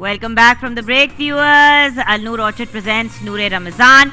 Welcome back from the break, viewers. Al Noor Orchard presents Noor-e Ramazan.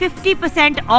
50%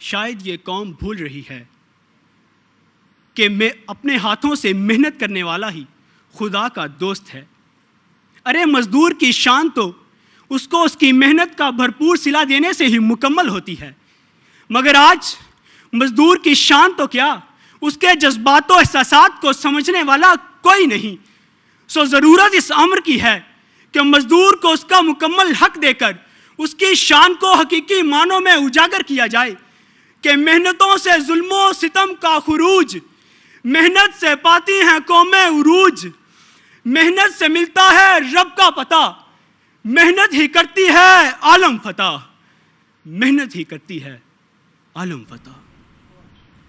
شاید یہ قوم بھول رہی ہے کہ میں اپنے ہاتھوں سے محنت کرنے والا ہی خدا کا دوست ہے۔ ارے مزدور کی شان تو اس کو اس کی محنت کا بھرپور صلہ دینے سے ہی مکمل ہوتی ہے، مگر آج مزدور کی شان تو کیا، اس کے جذبات و احساسات کو سمجھنے والا کوئی نہیں۔ سو ضرورت اس امر کی ہے کہ مزدور کو اس کا مکمل حق دے کر اس کی شان کو حقیقی معنوں میں اجاگر کیا جائے کہ محنتوں سے ظلم و ستم کا خروج، محنت سے پاتی ہیں قومیں عروج، محنت سے ملتا ہے رب کا پتہ، محنت ہی کرتی ہے عالم فتح، محنت ہی کرتی ہے عالم فتح۔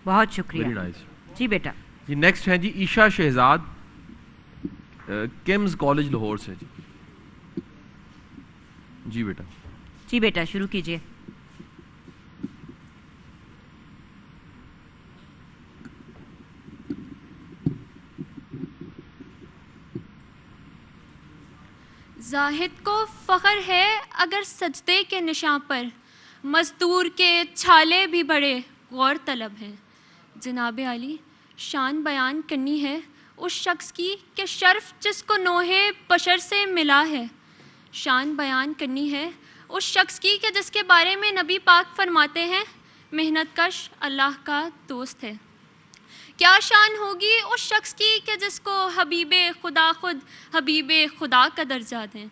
بہت شکریہ۔ Very nice. جی بیٹا۔ جی نیکسٹ ہیں جی عیشا شہزاد، کیمز کالج لاہور سے۔ جی بیٹا۔ جی بیٹا شروع کیجیے۔ زاہد کو فخر ہے اگر سجدے کے نشاں پر، مزدور کے چھالے بھی بڑے غور طلب ہیں۔ جناب عالی، شان بیان کرنی ہے اس شخص کی کہ شرف جس کو نوح بشر سے ملا ہے، شان بیان کرنی ہے اس شخص کی کہ جس کے بارے میں نبی پاک فرماتے ہیں محنت کش اللہ کا دوست ہے۔ کیا شان ہوگی اس شخص کی کہ جس کو حبیب خدا خود حبیب خدا کا درجہ دیں۔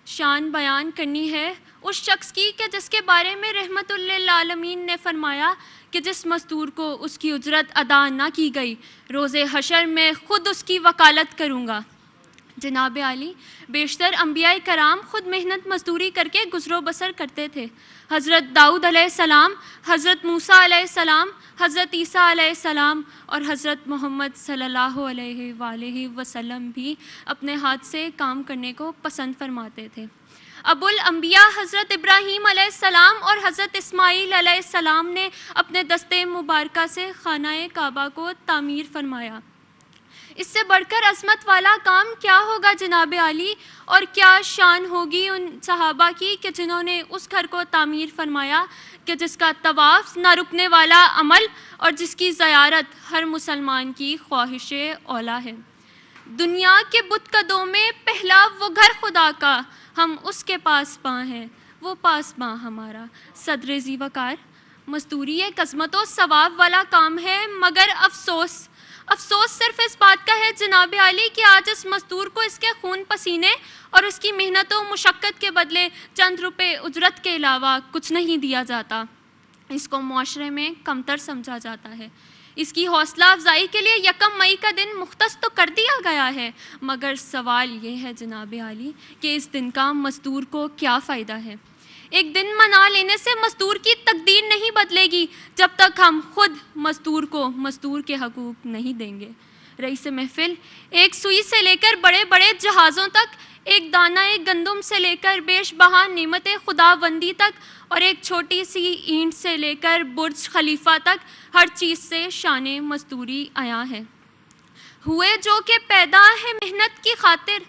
شان بیان کرنی ہے اس شخص کی کہ جس کے بارے میں رحمت للعالمین نے فرمایا کہ جس مزدور کو اس کی اجرت ادا نہ کی گئی، روز حشر میں خود اس کی وکالت کروں گا۔ جناب عالی، بیشتر انبیاء کرام خود محنت مزدوری کر کے گزر و بسر کرتے تھے۔ حضرت داؤد علیہ السلام، حضرت موسیٰ علیہ السلام، حضرت عیسیٰ علیہ السلام اور حضرت محمد صلی اللہ علیہ وآلہ وسلم بھی اپنے ہاتھ سے کام کرنے کو پسند فرماتے تھے۔ ابو الانبیاء حضرت ابراہیم علیہ السلام اور حضرت اسماعیل علیہ السلام نے اپنے دستے مبارکہ سے خانہ کعبہ کو تعمیر فرمایا۔ اس سے بڑھ کر عظمت والا کام کیا ہوگا جناب عالی، اور کیا شان ہوگی ان صحابہ کی کہ جنہوں نے اس گھر کو تعمیر فرمایا کہ جس کا طواف نہ رکنے والا عمل اور جس کی زیارت ہر مسلمان کی خواہش اولا ہے۔ دنیا کے بت قدوں میں پہلا وہ گھر خدا کا، ہم اس کے پاس باں ہیں، وہ پاس باں ہمارا۔ صدر ذی وقار، مزدوری ایک عظمت و ثواب والا کام ہے، مگر افسوس صرف اس بات کا ہے جناب عالی کہ آج اس مزدور کو اس کے خون پسینے اور اس کی محنت و مشقت کے بدلے چند روپے اجرت کے علاوہ کچھ نہیں دیا جاتا۔ اس کو معاشرے میں کمتر سمجھا جاتا ہے۔ اس کی حوصلہ افزائی کے لیے 1 مئی کا دن مختص تو کر دیا گیا ہے، مگر سوال یہ ہے جناب عالی کہ اس دن کا مزدور کو کیا فائدہ ہے؟ ایک دن منا لینے سے مزدور کی تقدیر نہیں بدلے گی جب تک ہم خود مزدور کو مزدور کے حقوق نہیں دیں گے۔ رئیس محفل، ایک سوئی سے لے کر بڑے بڑے جہازوں تک، ایک دانہ گندم سے لے کر بیش بہا نعمت خداوندی تک، اور ایک چھوٹی سی اینٹ سے لے کر برج خلیفہ تک، ہر چیز سے شان مزدوری عیاں ہے۔ ہوئے جو کہ پیدا ہے محنت کی خاطر،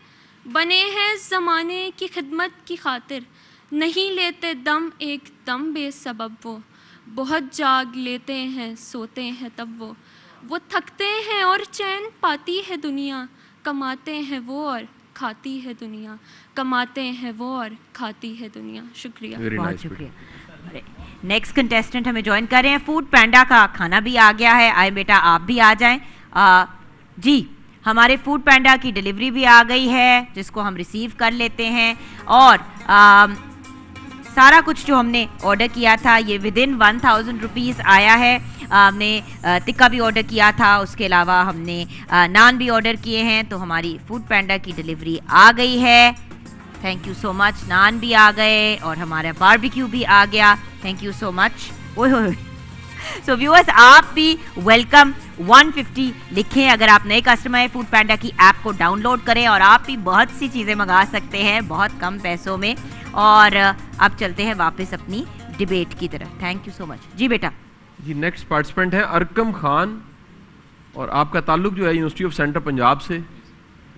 بنے ہیں زمانے کی خدمت کی خاطر، نہیں لیتے دم ایک دم بے سبب، وہ بہت جاگ لیتے ہیں سوتے ہیں تب، وہ تھکتے ہیں اور چین پاتی ہے دنیا، کماتے ہیں وہ اور کھاتی ہے دنیا، کماتے ہیں وہ اور کھاتی ہے دنیا۔ شکریہ، بہت شکریہ۔ نیکسٹ کنٹیسٹنٹ ہمیں جوائن کر رہے ہیں، فوڈ پینڈا کا کھانا بھی آ گیا ہے، آئے بیٹا آپ بھی آ جائیں۔ جی ہمارے فوڈ پینڈا کی ڈیلیوری بھی آ گئی ہے جس کو ہم ریسیو کر لیتے ہیں، اور سارا کچھ جو ہم نے آرڈر کیا تھا یہ ودن 1000 روپیز آیا ہے۔ ہم نے ٹکا بھی آرڈر کیا تھا، اس کے علاوہ ہم نے نان بھی آرڈر کیے ہیں، تو ہماری فوڈ پینڈا کی ڈیلیوری آ گئی ہے۔ تھینک یو سو مچ، نان بھی آ گئے اور ہمارا باربیکیو بھی آ گیا، thank you so much. So viewers آپ بھی ویلکم 150 لکھیں اگر آپ نئے کسٹمر ہیں، فوڈ پینڈا کی ایپ کو ڈاؤن لوڈ کریں اور آپ بھی بہت سی چیزیں منگا سکتے ہیں بہت کم پیسوں میں۔ اور اب چلتے ہیں واپس اپنی ڈیبیٹ کی طرف۔ Thank you so much. جی بیٹا۔ جی نیکسٹ پارٹیسپینٹ ہے ارکم خان، اور آپ کا تعلق جو ہے یونیورسٹی آف سینٹرل پنجاب سے،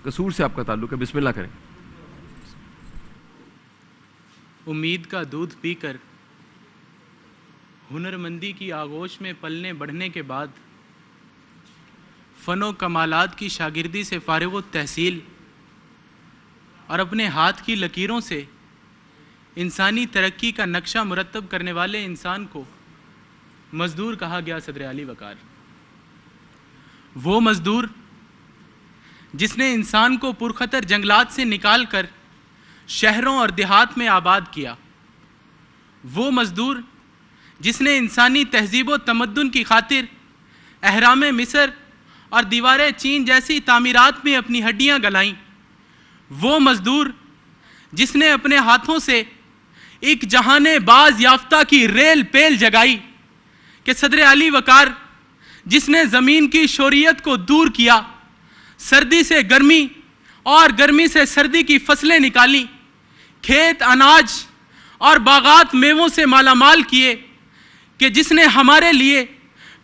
قصور سے آپ کا تعلق ہے، بسم اللہ کریں۔ امید کا دودھ پی کر ہنرمندی کی آغوش میں پلنے بڑھنے کے بعد فن و کمالات کی شاگردی سے فارغ التحصیل اور اپنے ہاتھ کی لکیروں سے انسانی ترقی کا نقشہ مرتب کرنے والے انسان کو مزدور کہا گیا صدر اعلی وقار۔ وہ مزدور جس نے انسان کو پرخطر جنگلات سے نکال کر شہروں اور دیہات میں آباد کیا، وہ مزدور جس نے انسانی تہذیب و تمدن کی خاطر اہرام مصر اور دیوار چین جیسی تعمیرات میں اپنی ہڈیاں گلائیں، وہ مزدور جس نے اپنے ہاتھوں سے ایک جہان باز یافتہ کی ریل پیل جگائی کہ صدر اعلی وقار جس نے زمین کی شوریت کو دور کیا، سردی سے گرمی اور گرمی سے سردی کی فصلیں نکالی، کھیت اناج اور باغات میووں سے مالا مال کیے، کہ جس نے ہمارے لیے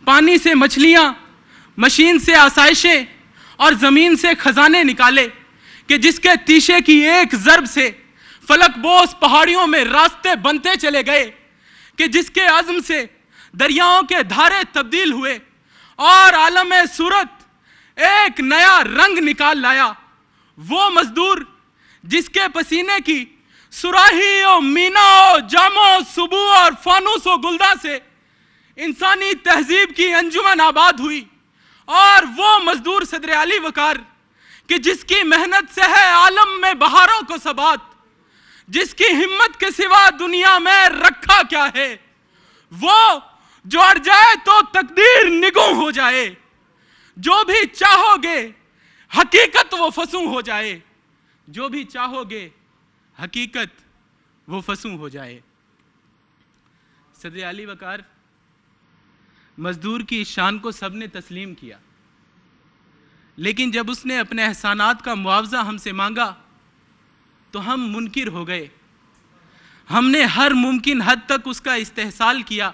پانی سے مچھلیاں، مشین سے آسائشیں اور زمین سے خزانے نکالے، کہ جس کے تیشے کی ایک ضرب سے فلک بوس پہاڑیوں میں راستے بنتے چلے گئے، کہ جس کے عزم سے دریاؤں کے دھارے تبدیل ہوئے اور عالم صورت ایک نیا رنگ نکال لایا، وہ مزدور جس کے پسینے کی سراہی و مینا و جامو سبو اور فانوس و گلدہ سے انسانی تہذیب کی انجمن آباد ہوئی، اور وہ مزدور صدر اعلی وقار کہ جس کی محنت سے ہے عالم میں بہاروں کو ثبات، جس کی ہمت کے سوا دنیا میں رکھا کیا ہے، وہ جو اڑ جائے تو تقدیر نگوں ہو جائے، جو بھی چاہو گے حقیقت وہ فسوں ہو جائے، جو بھی چاہو گے حقیقت وہ فسوں ہو جائے۔ صدر اعلی وقار مزدور کی شان کو سب نے تسلیم کیا، لیکن جب اس نے اپنے احسانات کا معاوضہ ہم سے مانگا تو ہم منکر ہو گئے۔ ہم نے ہر ممکن حد تک اس کا استحصال کیا،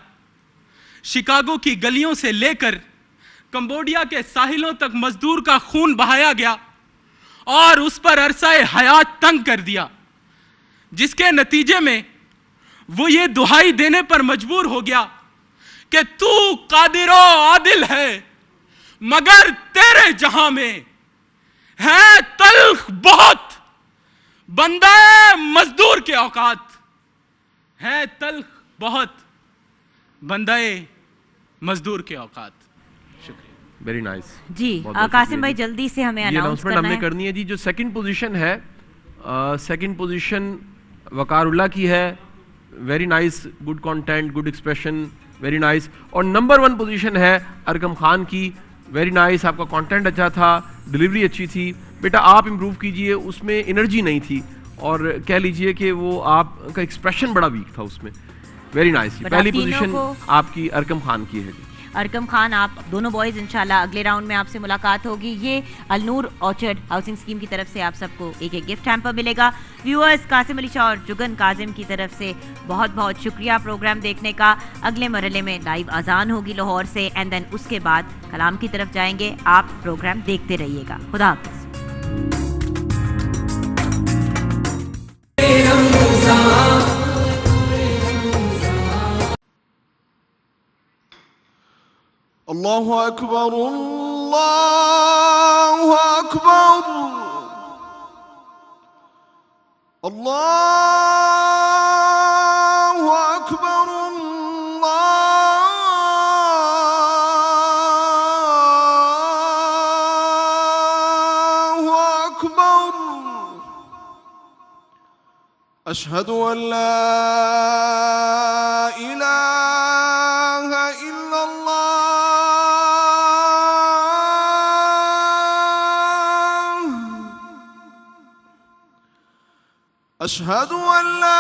شکاگو کی گلیوں سے لے کر کمبوڈیا کے ساحلوں تک مزدور کا خون بہایا گیا اور اس پر عرصہ حیات تنگ کر دیا، جس کے نتیجے میں وہ یہ دہائی دینے پر مجبور ہو گیا کہ تو قادر و عادل ہے، مگر تیرے جہاں میں ہے تلخ بہت بندہ مزدور کے اوقات، ہے تلخ بہت بندہ مزدور کے اوقات۔ شکریہ، ویری نائس جی قاسم بھائی جلدی سے ہمیں اناؤنس ہم نے کرنی ہے جی۔ جو سیکنڈ پوزیشن ہے، سیکنڈ پوزیشن وقار اللہ کی ہے، very nice, good content, good expression, very nice. اور نمبر 1 پوزیشن ہے ارکم خان کی، ویری نائس، آپ کا کانٹینٹ اچھا تھا، ڈلیوری اچھی تھی، بیٹا آپ امپروو کیجئے، اس میں انرجی نہیں تھی، اور کہہ لیجئے کہ وہ آپ کا ایکسپریشن بڑا ویک تھا اس میں۔ ویری نائس، پہلی پوزیشن آپ کی ارکم خان کی ہے جی۔ ارکم خان، آپ دونوں بوائز انشاءاللہ اگلے راؤنڈ میں آپ سے ملاقات ہوگی۔ یہ النور آرچرڈ ہاؤسنگ اسکیم کی طرف سے آپ سب کو ایک گفٹ ہیمپر ملے گا۔ ویورز، قاسم علی شاہ اور جگن کاظم کی طرف سے بہت بہت شکریہ پروگرام دیکھنے کا۔ اگلے مرحلے میں لائیو اذان ہوگی لاہور سے، اینڈ دین اس کے بعد کلام کی طرف جائیں گے۔ آپ پروگرام دیکھتے رہیے گا۔ خدا حافظ۔ اللہ اکبر، اللہ اکبر، اللہ اکبر، اللہ اکبر، اشہد ان لا الہ الا اللہ، اشہد ان لا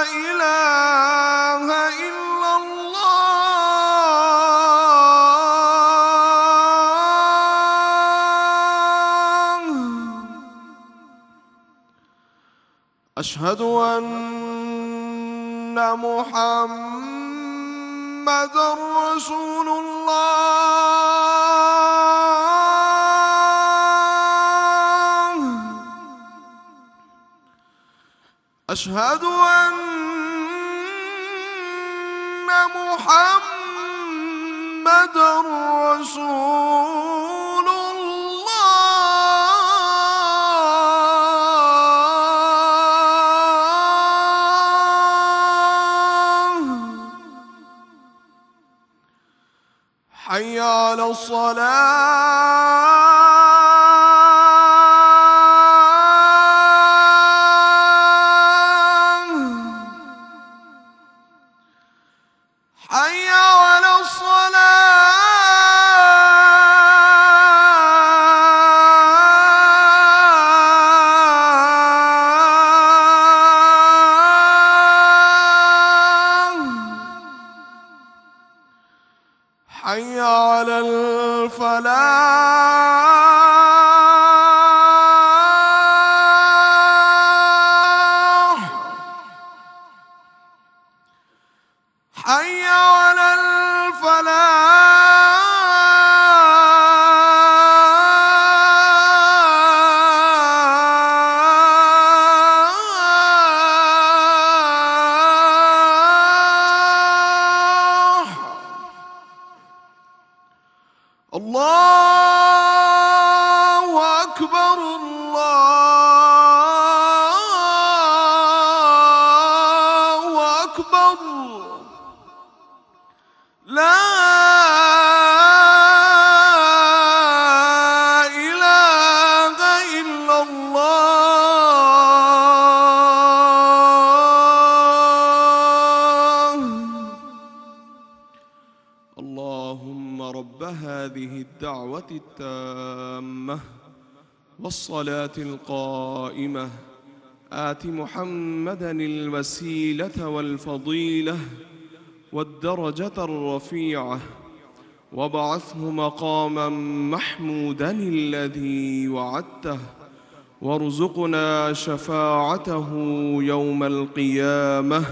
الہ الا اللہ، اشہد ان محمد رسول اللہ، اشہد ان محمد رسول الله. حي على الصلاة. حي على الصلاة. حي على الفلاح. حي على الفلاح. الله أكبر الله أكبر. لا إله إلا الله. اللهم رب هذه الدعوة التامة والصلاة القائمة آت محمدا الوسيلة والفضيلة والدرجة الرفيعة وابعثه مقاما محمودا الذي وعدته وارزقنا شفاعته يوم القيامة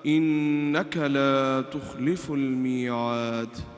إنك لا تخلف الميعاد.